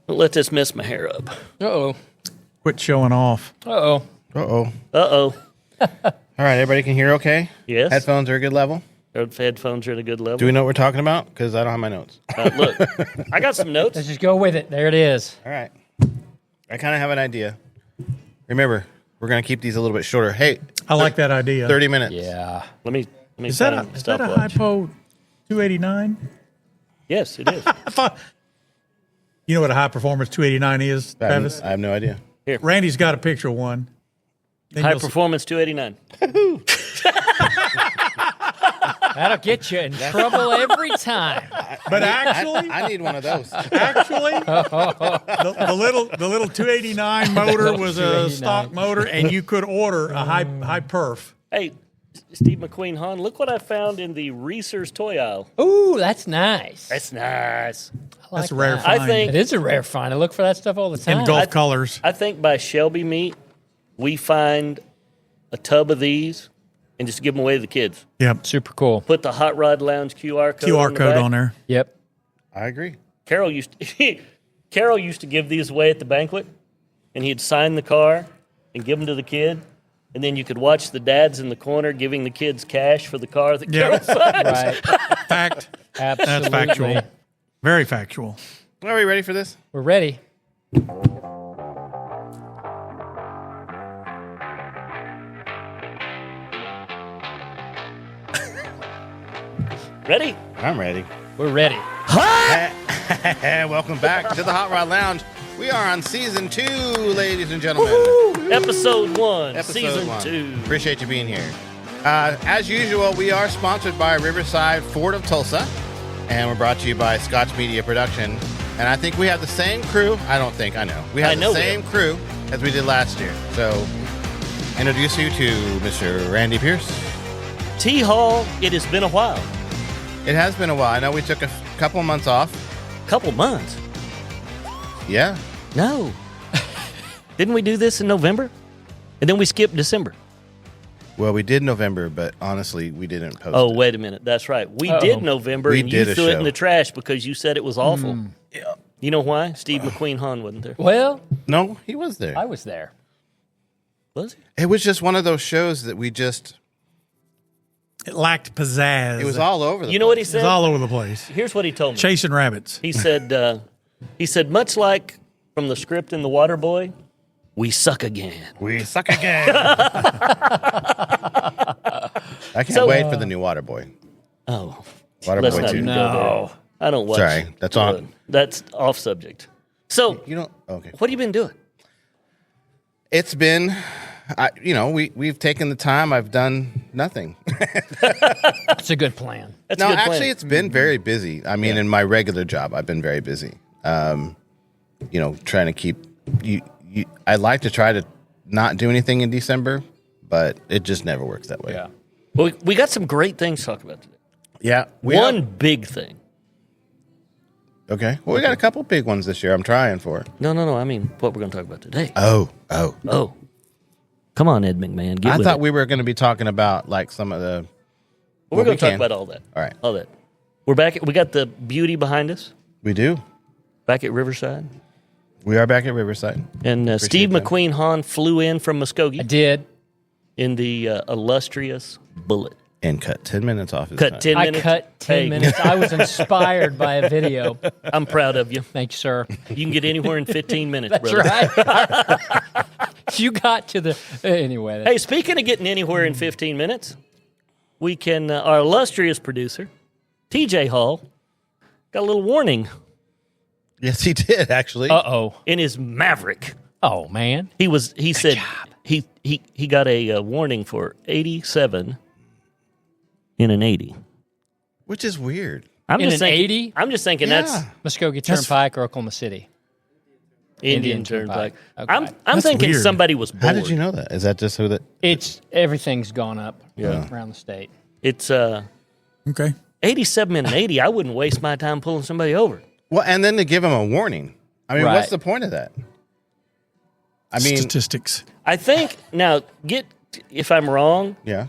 Don't let this mess my hair up. Uh-oh. Quit showing off. Uh-oh. Uh-oh. Uh-oh. All right, everybody can hear okay? Yes. Headphones are a good level? Our headphones are at a good level. Do we know what we're talking about? Because I don't have my notes. Look, I got some notes. Let's just go with it. There it is. All right. I kind of have an idea. Remember, we're going to keep these a little bit shorter. Hey, I like that idea. 30 minutes. Yeah. Let me Is that find a stopwatch. Hypo 289? Yes, it is. I thought. You know what a high performance 289 is, Travis? I have no idea. Randy's got a picture of one. Then High you'll see- performance 289. That'll get you in trouble every time. But actually, I need one of those. the little 289 motor was a 289. stock motor, and you could order a high perf. Hey, Steve McQueen Hahn, look what I found in the Reese's toy aisle. Ooh, that's nice. That's nice. I like That's a rare that. find. I think It is a rare find. I look for that stuff all the time. In Gulf colors. I think by Shelby Meat, we find a tub of these and just give them away to the kids. Yep. Super cool. Put the Hot Rod Lounge QR code QR on the code back. on there. Yep. I agree. Carol used to give these away at the banquet, and he'd sign the car and give them to the kid, and then you could watch the dads in the corner giving the kids cash for the car that Carol signed. Right. Fact. Absolutely. That's factual. Very factual. Are we ready for this? We're ready. Ready? I'm ready. We're ready. Welcome back to the Hot Rod Lounge. We are on season 2, ladies and gentlemen. Episode 1, Episode season 1. 2. Appreciate you being here. As usual, we are sponsored by Riverside Ford of Tulsa, and we're brought to you by Scotch Media Production. And I think we have the same crew. I don't think, I know. We have the same crew as we did last year. So, introduce you to Mr. Randy Pierce. T Hall, it has been a while. It has been a while. I know we took a couple months off. Couple months. Yeah. No. Didn't we do this in November? And then we skipped December. Well, we did November, but honestly, we didn't post Oh, it. wait a minute. That's right. We did November, We and did you a threw it show. in the trash because you said it was awful. Yeah. You know why? Steve McQueen Hahn wasn't there. Well, No, he was there. I was there. Was he? It was just one of those shows that we just, It lacked pizzazz. it was all over the You know what he place. It said? was all over the place. Here's what he told me. Chasing rabbits. He said, much like from the script in The Water Boy, we suck again. We suck again. I can't wait for the new Water Boy. Oh, Water let's Boy not 2. even go there. I don't watch. Sorry, that's on. That's off subject. So, You don't, okay. what have you been doing? It's been, we've taken the time. I've done nothing. That's a good plan. That's No, a good actually, plan. it's been very busy. I mean, in my regular job, I've been very busy. Trying to keep I like to try to not do anything in December, but it just never works that way. Yeah. Well, we got some great things to talk about today. Yeah. One big thing. Okay. Well, we got a couple big ones this year. I'm trying for. No. I mean, what we're going to talk about today. Oh. Oh, come on, Ed McMahon. Get I with thought it. we were going to be talking about like some of the. We're going we to talk can. about all that. All right. All that. We're back. We got the beauty behind us. We do. Back at Riverside. We are back at Riverside. And Steve that. McQueen Hahn flew in from I Muskogee did. in the illustrious Bullet. And cut 10 minutes off his Cut time. 10 I minutes. cut 10 Hey, minutes. I was inspired by a video. I'm proud of you. Thank you, sir. You can get anywhere in 15 minutes, That's brother. right. You got to the... Anyway. Hey, speaking of getting anywhere in 15 minutes, we can, our illustrious producer, TJ Hall, got a little warning Yes, he did, actually. Uh-oh. in his Maverick. Oh, man. He said he got a warning for 87 in an 80. Which is weird. I'm In just an thinking, 80? I'm just thinking Yeah. that's Muskogee Turnpike or Oklahoma City? Indian Indian Turnpike. Turnpike. Okay. I'm That's thinking weird. somebody was bored. How did you know that? Is that just who that? Everything's gone up Yeah. around the state. It's Okay. 87 in an 80. I wouldn't waste my time pulling somebody over. Well, and then to give him a warning. I mean, Right. what's the point of that? I mean, Statistics. I think now if I'm wrong, yeah.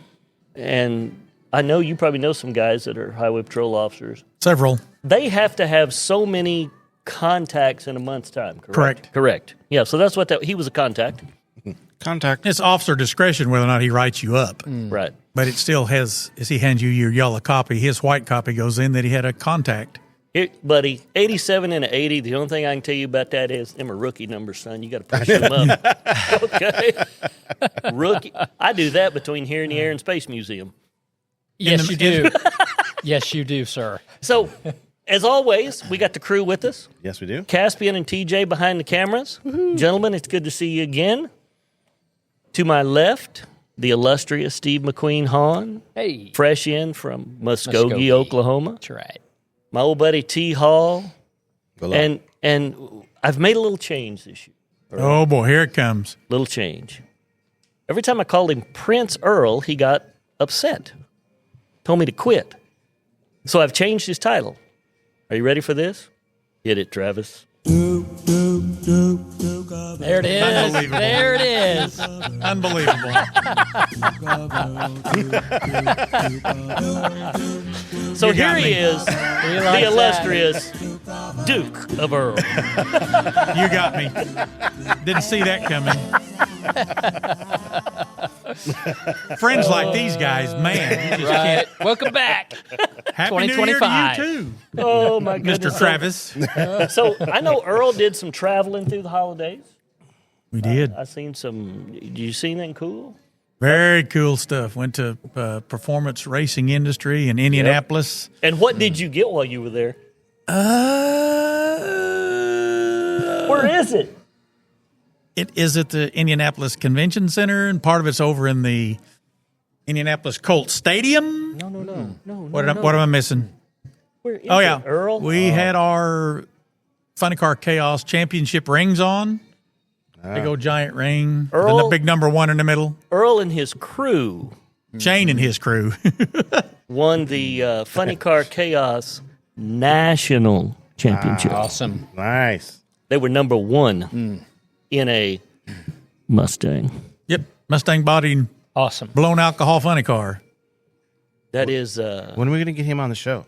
and I know you probably know some guys that are highway patrol officers. Several. They have to have so many contacts in a month's time, correct? Correct. Correct. Yeah, so that's what he was a contact. Contact. It's officer discretion whether or not he writes you up. Right. But it still has, as he hands you your yellow copy, his white copy goes in that he had a contact. Here, buddy, 87 and an 80, the only thing I can tell you about that is them are rookie numbers, son. You got to push them up. Okay? Rookie. I do that between here and the Air and Space Museum. Yes, you do. Yes, you do, sir. So, as always, we got the crew with us. Yes, we do. Caspian and TJ behind the cameras. Gentlemen, it's good to see you again. To my left, the illustrious Steve McQueen Hahn, Hey. fresh in from Muskogee, Oklahoma. That's right. My old buddy T. Hall. Good luck. And I've made a little change this year. Oh, boy, here it comes. Little change. Every time I called him Prince Earl, he got upset. Told me to quit. So I've changed his title. Are you ready for this? Hit it, Travis. There it is. Unbelievable. There it is. Unbelievable. So You here got he me. is, the illustrious Duke of Earl. You got me. Didn't see that coming. Friends like these guys, man, you just Right. Welcome back. Happy New Year to 2025. you too, Oh, my goodness. Mr. Travis. So I know Earl did some traveling through the holidays. We did. I seen some. Did you see anything cool? Very cool stuff. Went to performance racing industry in Indianapolis. And what did you get while you were there? Where is it? It is at the Indianapolis Convention Center, and part of it's over in the Indianapolis Colts Stadium. No. What am I missing? Where is Oh, yeah. it, Earl? We had our Funny Car Chaos Championship rings on. Big old giant ring. Earl- And the big number one in the middle. Earl and his crew Shane and his crew. won the Funny Car Chaos National Championship. Awesome. Nice. They were number one in a Mustang. Yep. Mustang bodied, Awesome. blown alcohol funny car. That is, When are we going to get him on the show?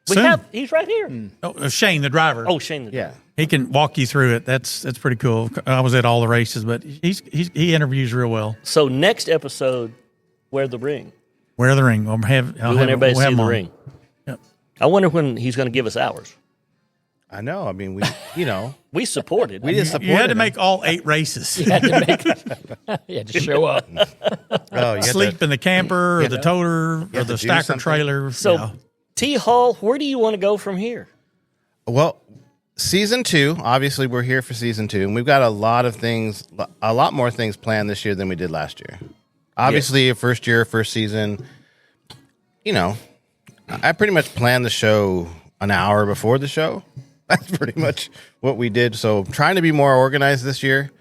Soon. he's right here. Oh, Shane, the driver. Oh, Shane. Yeah. He can walk you through it. That's pretty cool. I was at all the races, but he interviews real well. So next episode, wear the ring. Wear the ring. I'll We want everybody to see the ring. Yep. I wonder when he's going to give us ours. I know. I mean, We supported. we just supported You had to him. make all 8 races. You had to show up. Oh, you had Sleep in the camper or had the to- toter or had the to do stacker something. trailer. So, Yeah. T. Hall, where do you want to go from here? Well, season 2, obviously we're here for season 2, and we've got a lot more things planned this year than we did last year. Obviously, first year, first season, I pretty much planned the show an hour before the show. That's pretty much what we did. So trying to be more organized this year.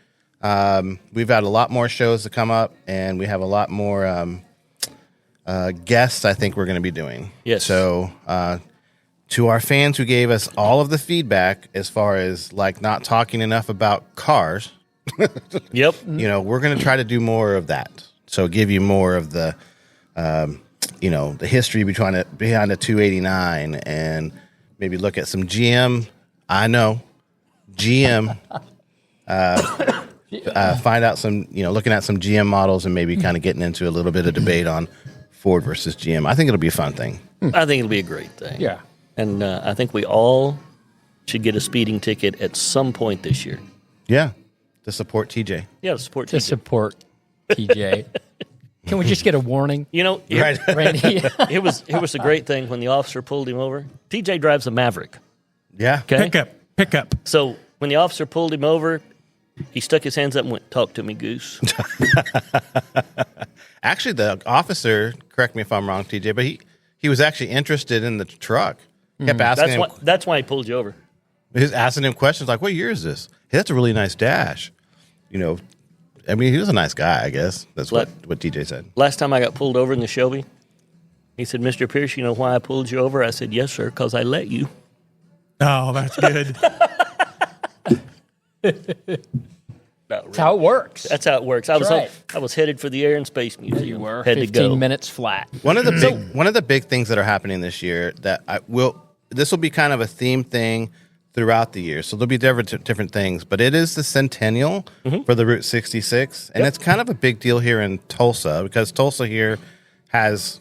We've got a lot more shows to come up, and we have a lot more guests I think we're going to be doing. Yes. So to our fans who gave us all of the feedback as far as like not talking enough about cars, Yep. we're going to try to do more of that. So give you more of the, the history behind the 289, and maybe look at some GM. I know GM. Find out some, looking at some GM models and maybe kind of getting into a little bit of debate on Ford versus GM. I think it'll be a fun thing. I think it'll be a great thing. Yeah. And I think we all should get a speeding ticket at some point this year. Yeah, to support TJ. Yeah, to support To TJ. support TJ. Can we just get a warning, Right. Randy? It was a great thing when the officer pulled him over. TJ drives a Maverick. Yeah. Okay. Pick up. So when the officer pulled him over, he stuck his hands up and went, "Talk to me, Goose." Actually, the officer, correct me if I'm wrong, TJ, but he was actually interested in the truck. Kept asking That's why he pulled you over. he was asking him questions like, "What year is this? Hey, that's a really nice dash." He was a nice guy, I guess. That's what TJ said. Last time I got pulled over in the Shelby, he said, "Mr. Pierce, you know why I pulled you over?" I said, "Yes, sir, because I let you." Oh, that's good. That's how it works. That's how it works. I was headed for the Air and Space Museum. You were Had 15 to go. minutes flat. One of the big things that are happening this year that this will be kind of a theme thing throughout the year, so there'll be different things. But it is the centennial for the Route 66, and it's kind of a big deal here in Tulsa because Tulsa here has,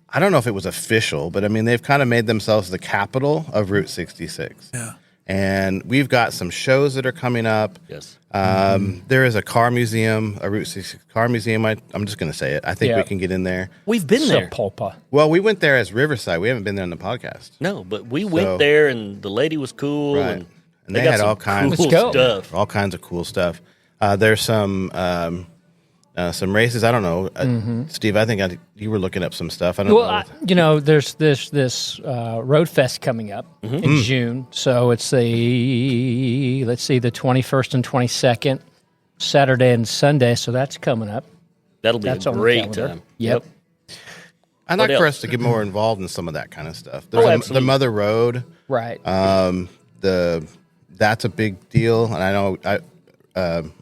I don't know if it was official, but I mean they've kind of made themselves the capital of Route 66. Yeah. And we've got some shows that are coming up. Yes. There is a car museum, a Route 66 car museum. I'm just going to say it. I think we can get in there. We've been there. Sepulpa. Well, we went there as Riverside. We haven't been there on the podcast. No, but we went there, and the lady was cool, Right. and they got had some all kinds cool Let's go. stuff. all kinds of cool stuff. There's some races. I don't know, Steve. I think you were looking up some stuff. I don't know. There's this Road Fest coming up in June. So it's the 21st and 22nd, Saturday and Sunday. So that's coming up. That'll be That's a on the great calendar. time. Yep. I'd like What for else? us to get more involved in some of that kind of stuff. Oh, There's the absolutely. Mother Road. Right. That's a big deal, and I know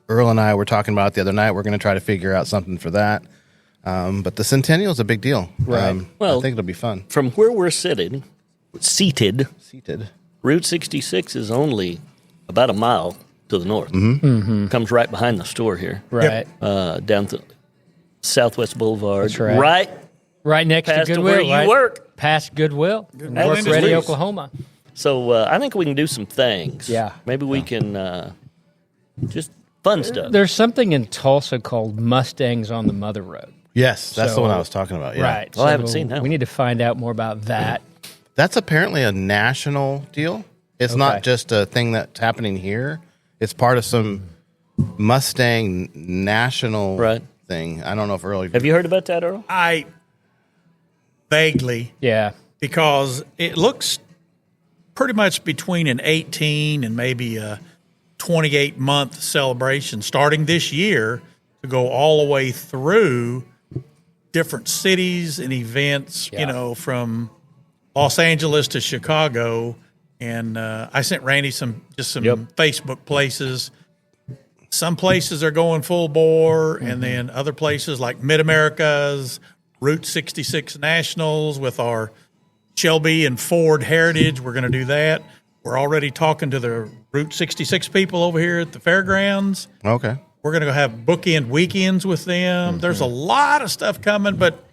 Earl and I were talking about it the other night. We're going to try to figure out something for that. But the centennial is a big deal. Right. Well- I think it'll be fun. From where we're seated, Seated. Route 66 is only about a mile to the north. Comes right behind the store here, right. down to Southwest Boulevard. That's right. Right next past to to Goodwill. where you right? work. Past Goodwill. In Goodwill Work Ready, Industries. Oklahoma. So I think we can do some things. Yeah. Maybe we can just fun stuff. There's something in Tulsa called Mustangs on the Mother Road. Yes, that's the So- one I was talking about. Yeah. Right. Well, I haven't seen that We one. need to find out more about that. That's apparently a national deal. It's Okay. not just a thing that's happening here. It's part of some Mustang national Right. thing. I don't know if Earl. Have you heard about that, Earl? I vaguely, Yeah. because it looks pretty much between an 18 and maybe a 28-month celebration starting this year to go all the way through different cities and events, Yeah. from Los Angeles to Chicago. And I sent Randy some Facebook places. Some places are going full bore, and then other places like Mid-America's Route 66 Nationals with our Shelby and Ford Heritage. We're going to do that. We're already talking to the Route 66 people over here at the fairgrounds. Okay. We're going to go have bookend weekends with them. There's a lot of stuff coming, but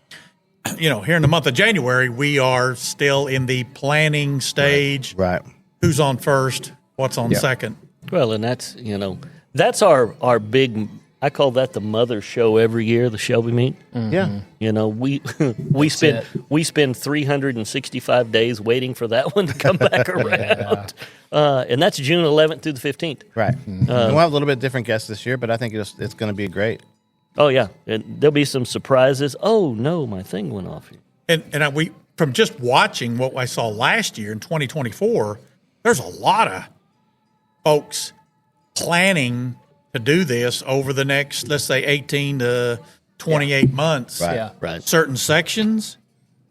here in the month of January, we are still in the planning stage. Right. Who's on first? What's on second? Well, and that's our big. I call that the mother show every year, the Shelby meet. Yeah. We spend 365 days waiting for that one to come back around, and that's June 11th through the 15th. Right. And we'll have a little bit different guests this year, but I think it's going to be great. Oh yeah, and there'll be some surprises. Oh no, my thing went off here. And we from just watching what I saw last year in 2024, there's a lot of folks planning to do this over the next, let's say, 18 to 28 months. Right. Yeah. Right. Certain sections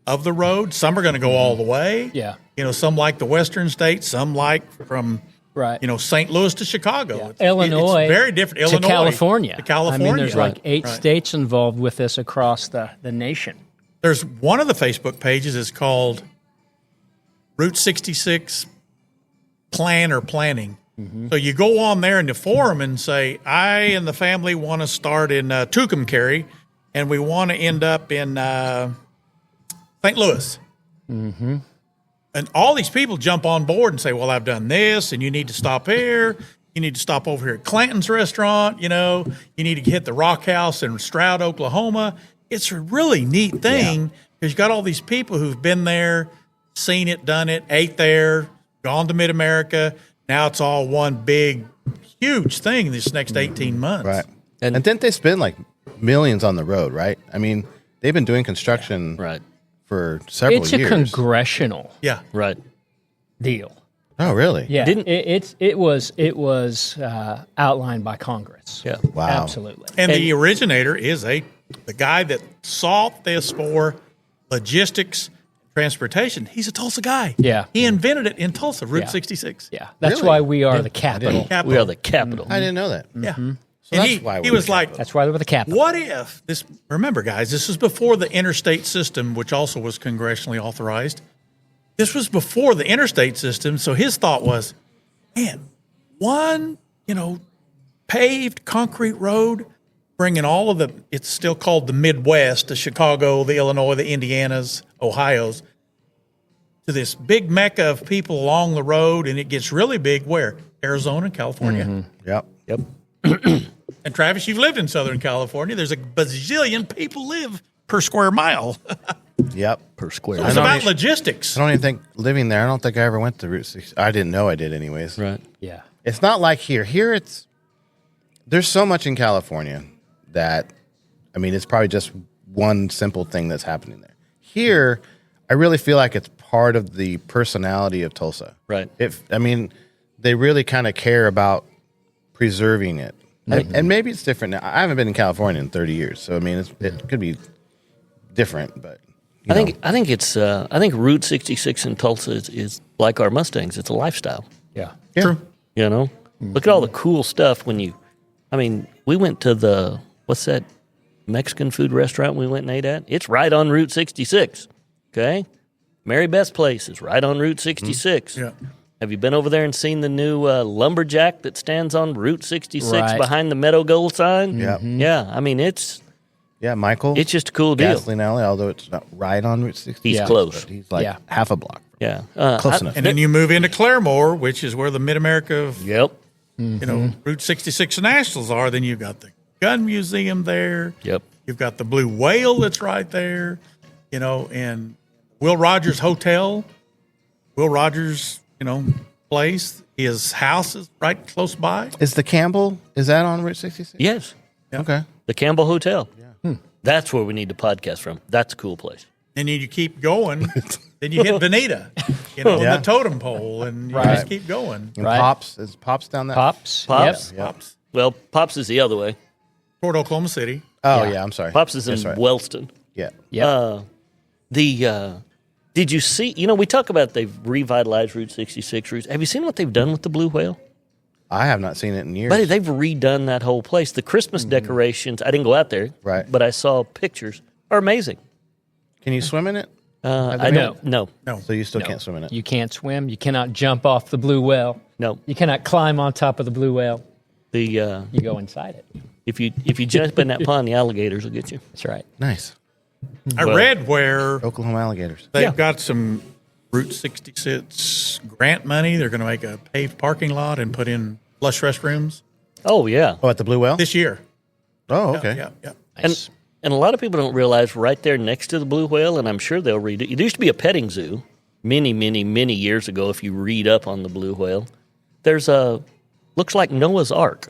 of the road. Some are going to go all the way. Yeah. Some like the western states. Some like from Right. St. Louis to Chicago. Illinois. It's very different. To Illinois California. To California. I mean, there's like 8 Right. states involved with this across the nation. There's one of the Facebook pages is called Route 66 Plan or Planning. So you go on there in the forum and say, I and the family want to start in Tucumcari, and we want to end up in St. Louis. Mm-hmm. And all these people jump on board and say, well, I've done this, and you need to stop here. You need to stop over here at Clanton's restaurant. You need to hit the Rock House in Stroud, Oklahoma. It's a really neat thing because you got all these people who've been there, seen it, done it, ate there, gone to Mid-America. Now it's all one big, huge thing this next 18 months. Right. And didn't they spend like millions on the road, right? I mean, they've been doing construction Right. for several It's years. a congressional Yeah. Right. deal. Oh, really? Yeah, Didn't- it was outlined by Congress. Yeah. Wow. Absolutely. And the originator is the guy that sought this for logistics, transportation. He's a Tulsa guy. Yeah. He invented it in Tulsa, Route Yeah. 66. Yeah, that's Really? why we are the capital. Capital. We are the capital. I didn't know that. Yeah. Mm-hmm. And that's why he we're was the like, That's why we're the capital. what if this? Remember, guys, this was before the interstate system, which also was congressionally authorized. This was before the interstate system. So his thought was, man, one, paved concrete road, bringing all of it's still called the Midwest, the Chicago, the Illinois, the Indianas, Ohio's, to this big mecca of people along the road, and it gets really big where? Arizona, California. Yep. And Travis, you've lived in Southern California. There's a bazillion people live per square mile. Yep. Per square. It's about logistics. I don't even think living there. I don't think I ever went to Route 6. I didn't know I did, anyways. Right. Yeah. It's not like here. Here, there's so much in California that, it's probably just one simple thing that's happening there. Here, I really feel like it's part of the personality of Tulsa. Right. They really kind of care about preserving it. And maybe it's different now. I haven't been in California in 30 years, so it could be different. But I think Route 66 in Tulsa is like our Mustangs. It's a lifestyle. Yeah. True. Look at all the cool stuff we went to what's that Mexican food restaurant we went and ate at? It's right on Route 66. Okay. Mary Beth's place is right on Route 66. Yeah. Have you been over there and seen the new lumberjack that stands on Route 66 Right. behind the Meadow Gold sign? Yeah. Yeah. Michael. It's just a cool deal. Gasoline Alley, although it's not right on Route 60. He's close. But he's like half a block. Yeah. Close enough. And then you move into Claremore, which is where the Mid-America, Yep. Route 66 Nationals are. Then you've got the gun museum there. Yep. You've got the Blue Whale that's right there, and Will Rogers Hotel, Will Rogers, place. His house is right close by. Is the Campbell, is that on Route 66? Yes. Okay. The Campbell Hotel. Yeah. That's where we need to podcast from. That's a cool place. And then you keep going. Then you hit Bonita, on the totem pole, and you just keep going. And Right. Pops, is Pops down that? Pops. Pops? Yep. Pops. Well, Pops is the other way. Toward Oklahoma City. Oh, Yeah. yeah, I'm sorry. Pops is in That's right. Wellston. Yeah. Yep. Did you see, we talk about they've revitalized Route 66 routes. Have you seen what they've done with the Blue Whale? I have not seen it in years. Buddy, they've redone that whole place. The Christmas decorations, I didn't go out there, Right. but I saw pictures, are amazing. Can you swim in it? I don't, no. So you still can't swim in it? You can't swim. You cannot jump off the blue whale. No. You cannot climb on top of the blue whale. You go inside it. if you jump in that pond, the alligators will get you. That's right. Nice. I read where Oklahoma alligators. they've got some Route 66 grant money. They're going to make a paved parking lot and put in flush restrooms Oh yeah, Oh, at the Blue Whale? this year. Oh, okay. Yeah. and a lot of people don't realize right there next to the Blue Whale, and I'm sure they'll read it. It used to be a petting zoo many, many, many years ago. If you read up on the Blue Whale, there's looks like Noah's Ark,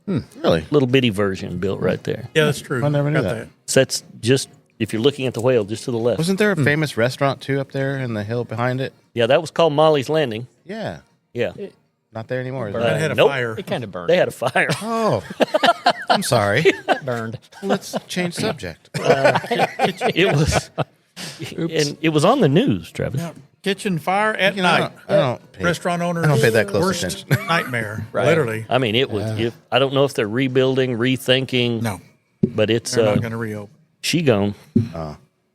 Really? little bitty version built right there. Yeah, that's true. I never knew Got that. So that's just if you're looking at the whale, just to the left. Wasn't there a famous restaurant, too, up there in the hill behind it? Yeah, that was called Molly's Landing. Yeah. Yeah, Not there anymore, is it? That had a Nope. fire. It kind of burned. they had a fire. Oh. I'm sorry. burned. Let's change subject. It was, and it was on the news, Travis. Kitchen fire at You know, night. I don't pay, Restaurant owners. I don't pay that close worst attention. nightmare. Literally. I mean, it was. I don't know if they're rebuilding, rethinking. No, but it's they're not going to reopen. she gone.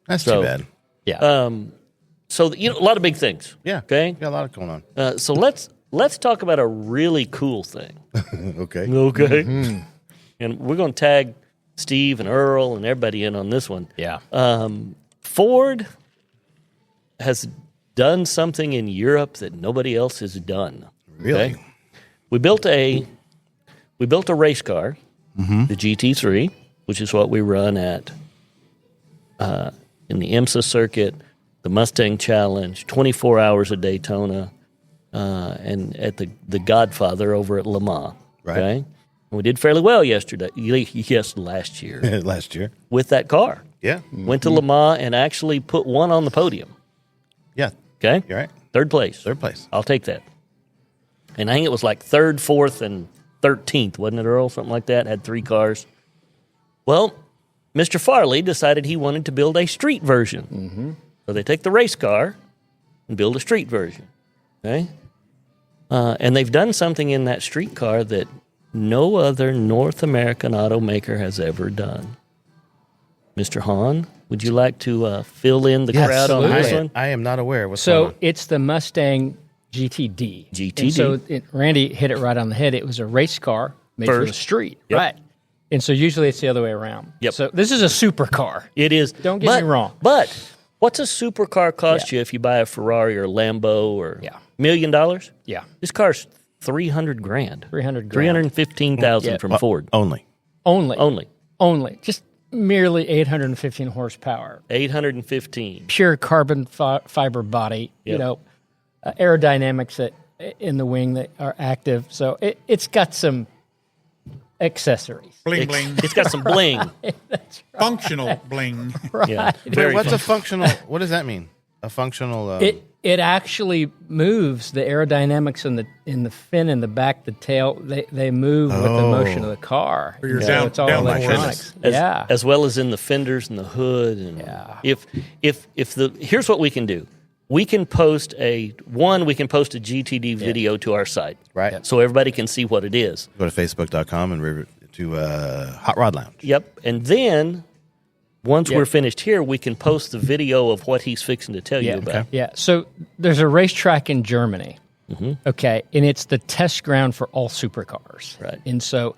That's So- too bad. Yeah. So a lot of big things. Yeah. Okay. Got a lot going on. So let's talk about a really cool thing. Okay. Okay. And we're going to tag Steve and Earl and everybody in on this one. yeah. Ford has done something in Europe that nobody else has done. Really? Okay? We built a race car, the GT3, which is what we run at in the IMSA circuit, the Mustang Challenge, 24 hours at Daytona, and at the Godfather over at Le Mans. Right. Okay? And we did fairly well last year Last year. with that car. Yeah. Went to Le Mans and actually put one on the podium. Yeah. Okay? You're right. Third place. Third place. I'll take that. And I think it was like third, fourth, and 13th, wasn't it, Earl? Something like that. Had 3 cars. Well, Mr. Farley decided he wanted to build a street version. So they take the race car and build a street version. Okay? And they've done something in that street car that no other North American automaker has ever done. Mr. Hahn, would you like to fill in the crowd on this one? I am not aware. What's going So on? it's the Mustang GTD. GTD. And so Randy hit it right on the head. It was a race car made for the First. street. Yep. Right. And so usually it's the other way around. Yep. So this is a supercar. It is. Don't get me wrong. But what's a supercar cost you if you buy a Ferrari or Lambo or $1 million? Yeah. This car's $300,000. $300,000. $315,000 from Ford. Only. Only. Just merely 815 horsepower. 815. Pure carbon fiber body. Yep. You know, aerodynamics in the wing that are active. So it's got some accessories. Bling bling. It's got some bling. Functional bling. Yeah. Wait, what's fun. a functional? What does that mean? A functional. It actually moves the aerodynamics in the fin in the back, the tail. They move with the motion of the car. Or you're So down- it's all down the electronics. As, as well as in the fenders and the hood. And if here's what we can do. We can post a GTD video to our site. Right. So everybody can see what it is. Go to facebook.com and to Hot Rod Lounge. Yep. And then once we're finished here, we can post the video of what he's fixing to tell you about. Yeah. So there's a racetrack in Germany. Okay. And it's the test ground for all supercars. Right. And so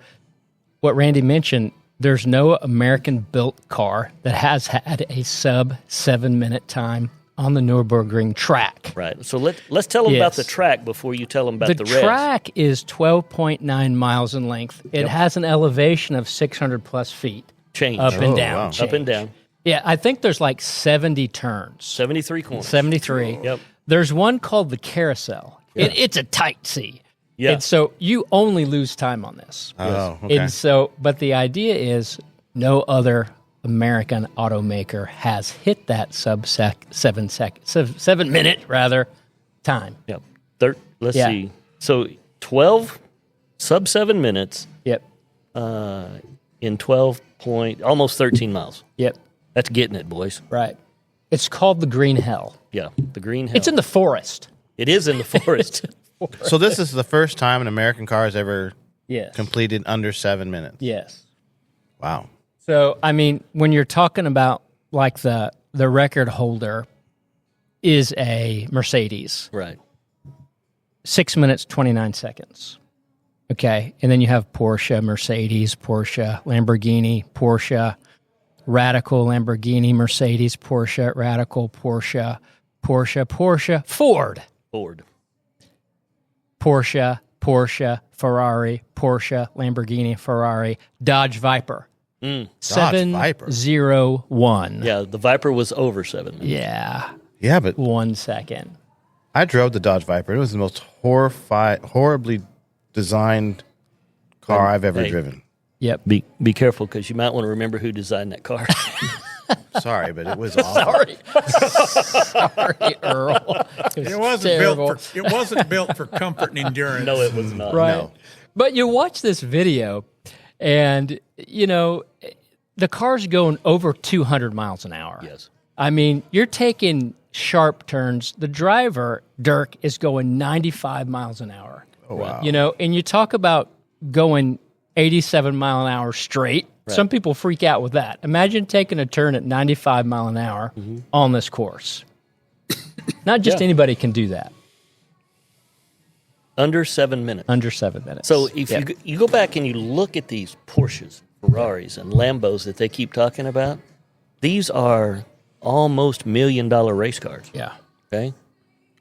what Randy mentioned, there's no American built car that has had a sub 7 minute time on the Nürburgring track. Right. So let's tell them about Yes. the track before you tell them about the rest. track is 12.9 miles in length. It has an elevation of 600 plus feet. Change. Up and down. wow. change. Up and down. Yeah, I think there's like 70 turns. 73 corners. 73. Yep. There's one called the Carousel. It's a tight C. Yeah. And so you only lose time on this. Oh, okay. And so, but the idea is no other American automaker has hit that sub 7 minute rather time. Yep. Let's Yeah. see. So 12 sub 7 minutes Yep. in 12 almost 13 miles. Yep. That's getting it, boys. Right. It's called the Green Hell. Yeah. The green hell. It's in the forest. It is in the forest. So this is the first time an American car has ever Yes. completed under 7 minutes. Yes. Wow. So, I mean, when you're talking about like the record holder is a Mercedes, Right. 6 minutes, 29 seconds. Okay. And then you have Porsche, Mercedes, Porsche, Lamborghini, Porsche, Radical, Lamborghini, Mercedes, Porsche, Radical, Porsche, Ford, Porsche, Ferrari, Porsche, Lamborghini, Ferrari, Dodge Viper. Viper. 701. Yeah. The Viper was over 7 minutes. Yeah. Yeah, but 1 second. I drove the Dodge Viper. It was the most horribly designed car I've ever Hey. driven. Yep. Be careful because you might want to remember who designed that car. Sorry, but it was awful. Sorry, Earl. It wasn't terrible. built for. It wasn't built for comfort and endurance. No, it was not. Right. No. But you watch this video, and, you know, the car's going over 200 miles an hour. Yes. I mean, you're taking sharp turns. The driver, Dirk, is going 95 miles an hour. Oh, wow. You know, and you talk about going 87 mile an hour straight. Right. Some people freak out with that. Imagine taking a turn at 95 mile an hour on this course. Not just anybody can do that. Under 7 minutes. Under 7 minutes. So if you go back and you look at these Porsches, Ferraris, and Lambos that they keep talking about, these are almost $1 million race cars. Yeah. Okay.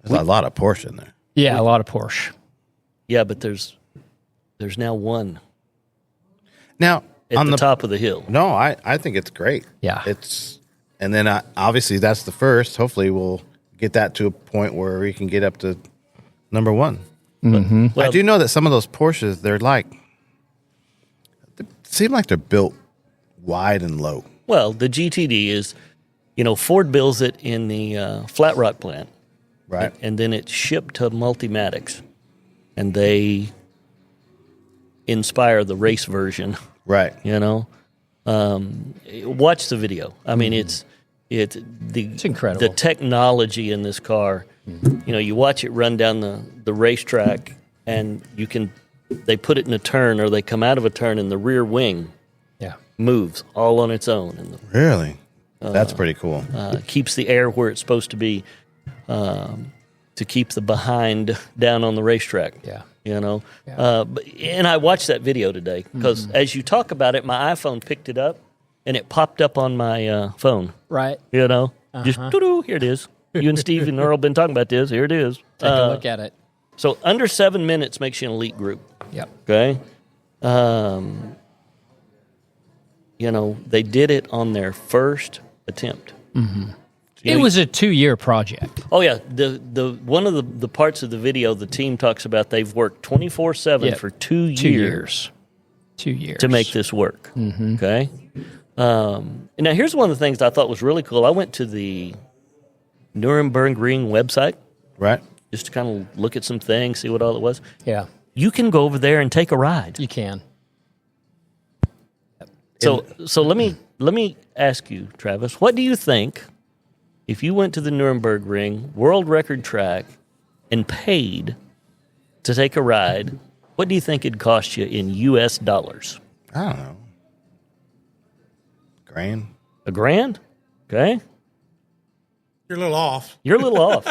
There's a lot of Porsche in there. Yeah, a lot of Porsche. Yeah, but there's now one Now, at on the top of the hill. No, I think it's great. Yeah. And then obviously that's the first. Hopefully we'll get that to a point where we can get up to number one. Mm-hmm. Well, I do know that some of those Porsches, they seem like they're built wide and low. Well, the GTD is, Ford builds it in the Flat Rock plant. Right. And then it's shipped to Multimatics. And they inspire the race version. Right. Watch the video. I mean, it's incredible. The technology in this car. You watch it run down the racetrack, and they put it in a turn, or they come out of a turn, and the rear wing moves all on its own, and Really? That's pretty cool. keeps the air where it's supposed to be. to keep the behind down on the racetrack. Yeah. You know, Yeah. and I watched that video today because as you talk about it, my iPhone picked it up and it popped up on my phone. Right. You know, just doo-doo, here it is. You and Steve and Earl been talking about this. Here it is. Take a look at it. So under 7 minutes makes you an elite group. Yep. Okay. You know, they did it on their first attempt. It was a 2-year project. Oh yeah, the one of the parts of the video the team talks about they've worked 24/7 for 2 years. 2 years to make this work. Okay. And now here's one of the things I thought was really cool. I went to the Nuremberg Ring website, Right. just to kind of look at some things, see what all it was. Yeah, You can go over there and take a ride. you can. So let me ask you, Travis, what do you think if you went to the Nuremberg Ring world record track and paid to take a ride? What do you think it'd cost you in U.S. dollars? I don't know. Grand. $1,000? Okay. You're a little off. You're a little off.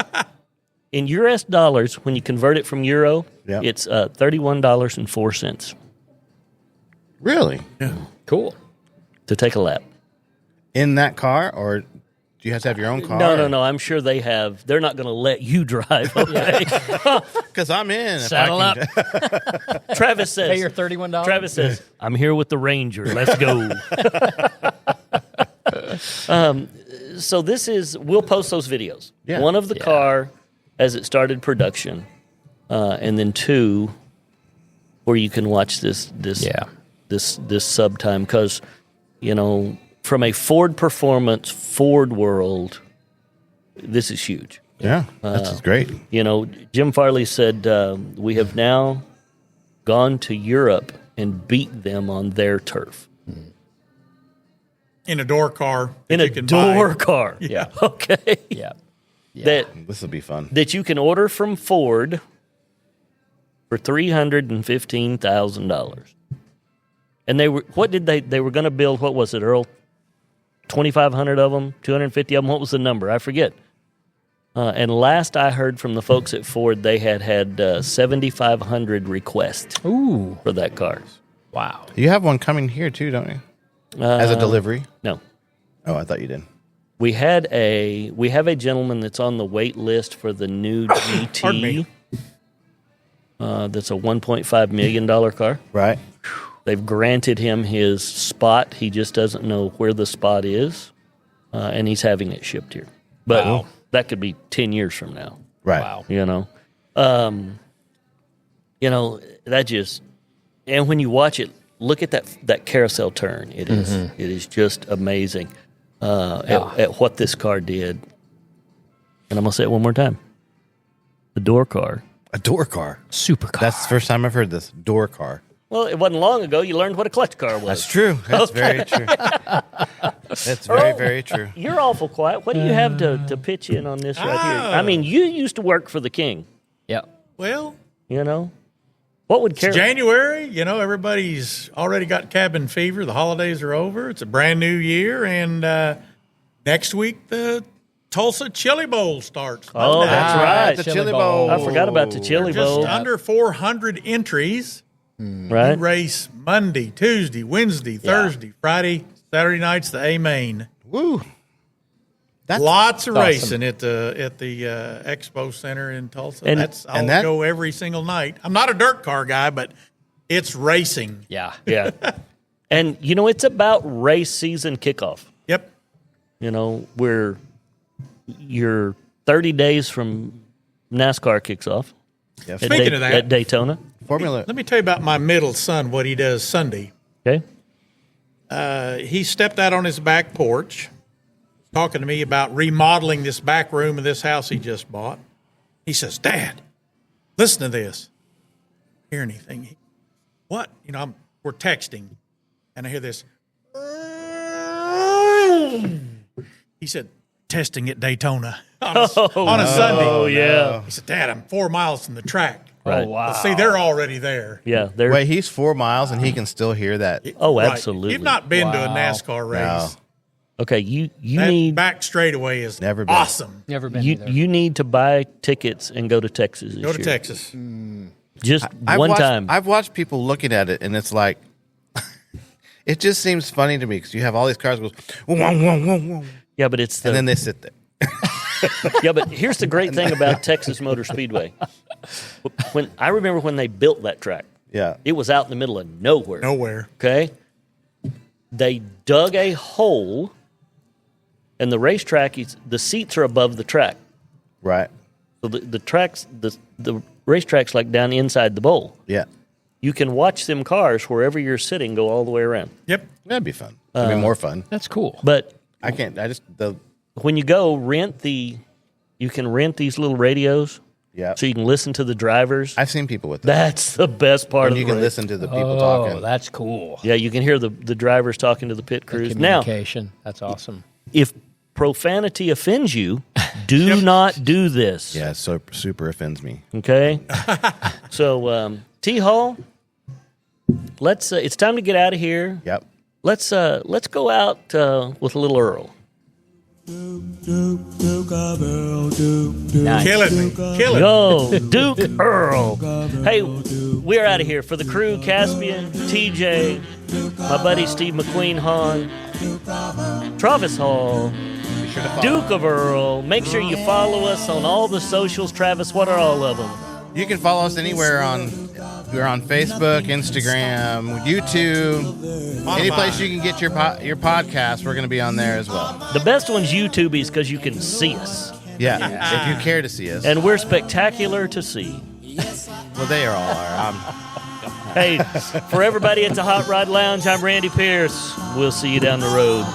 In U.S. dollars, when you convert it from euro, Yep. it's $31.04 Really? Cool. to take a lap. In that car, or do you have to have your own car? No. I'm sure they have. They're not going to let you drive. Okay. Because I'm in. if I Saddle can- up. Travis says. Pay your $31. Travis says, "I'm here with the Ranger. Let's go." So this is. We'll post those videos. Yeah. One of the car as it started production, and then two where you can watch this sub time because you know from a Ford performance Ford world, this is huge. Yeah, that's great. You know, Jim Farley said we have now gone to Europe and beat them on their turf. In a door car. In that a you can door buy. car. Yeah. Okay. Yeah. This will be fun. That you can order from Ford for $315,000. And they were they were going to build, what was it, Earl? 2,500 of them, 250 of them. What was the number? I forget. And last I heard from the folks at Ford, they had 7,500 requests for that car. Wow. You have one coming here too, don't you? As a delivery? No. Oh, I thought you did. We have a gentleman that's on the wait list for the new Pardon GT. me. That's a $1.5 million car. Right. They've granted him his spot. He just doesn't know where the spot is, and he's having it shipped here. But that could be 10 years from now. Right. Wow. You know, that just, and when you watch it, look at that carousel turn. It is just amazing at what this car did. And I'm gonna say it one more time: the door car. A door car. Supercar. That's the first time I've heard this. Door car. Well, it wasn't long ago you learned what a clutch car was. That's true. That's very true. That's very, very true. You're awful quiet. What do you have to pitch in on this right here? I mean, you used to work for the King. Yep. Well, You know, what would Carol? January, you know, everybody's already got cabin fever. The holidays are over. It's a brand new year. And next week, the Tulsa Chili Bowl starts. Oh, Monday. that's right. The Chili Chili Bowl. Bowl. I forgot about the Chili Just Bowl. under 400 entries. Right. Race Monday, Tuesday, Wednesday, Thursday, Friday, Saturday nights, the A main. Woo. That's Lots of awesome. racing at the Expo Center in Tulsa. And- I'll go every single night. I'm not a dirt car guy, but it's racing. Yeah. Yeah. And, you know, it's about race season kickoff. Yep. You know, you're 30 days from NASCAR kicks off. Yes. At Speaking of that- At Daytona. Formula. Let me tell you about my middle son, what he does Sunday. Okay. He stepped out on his back porch, talking to me about remodeling this back room of this house he just bought. He says, "Dad, listen to this." Hear anything? What? You know, we're texting, and I hear this. He said, "Testing at Daytona on a Sunday." Oh, yeah. He said, "Dad, I'm 4 miles from the track." Right. Oh, wow. See, they're already there. Yeah. They're, Wait, he's 4 miles and he can still hear that. oh, Right. absolutely. You've not been to a Wow. NASCAR race. Okay, you That need back straightaway is Never been. awesome. Never been you, either. you need to buy tickets and go to Texas this Go to year. Texas. Just I've one watched, time. I've watched people looking at it, and it's like, it just seems funny to me because you have all these cars that goes, whoa, whoa, whoa, whoa, Yeah, but it's the and then they sit there. yeah. But here's the great thing about Texas Motor Speedway. I remember when they built that track, Yeah. it was out in the middle of nowhere. Nowhere. Okay, they dug a hole, and the racetrack is the seats are above the track. Right. So the tracks the racetrack's like down inside the bowl. Yeah. You can watch them cars wherever you're sitting go all the way around. Yep. That'd be fun. That'd be more fun. That's cool. But I can't. I just the when you go you can rent these little radios yeah. so you can listen to the drivers. I've seen people with that. That's the best part And of you the can race. listen to the people Oh, talking. that's cool. Yeah, you can hear the drivers talking to the pit crews. Now, Communication. That's awesome. if profanity offends you, do not do this. Yeah, so super offends me. Okay. So, T Hall, let's. It's time to get out of here. Yep. Let's go out with a little Earl. Nice. Killing me. Killing me. Go, Duke Earl. Hey, we're out of here. For the crew, Caspian, TJ, my buddy Steve McQueen Hahn, Travis Hall, Be sure to follow. Duke of Earl. Make sure you follow us on all the socials. Travis, what are all of them? You can follow us anywhere we're on Facebook, Instagram, YouTube, any place you can get your podcast. We're going to be on there as well. The best one's YouTube is because you can see us. Yeah, if you care to see us. And we're spectacular to see. Well, they are all are. Hey, for everybody at the Hot Rod Lounge, I'm Randy Pierce. We'll see you down the road.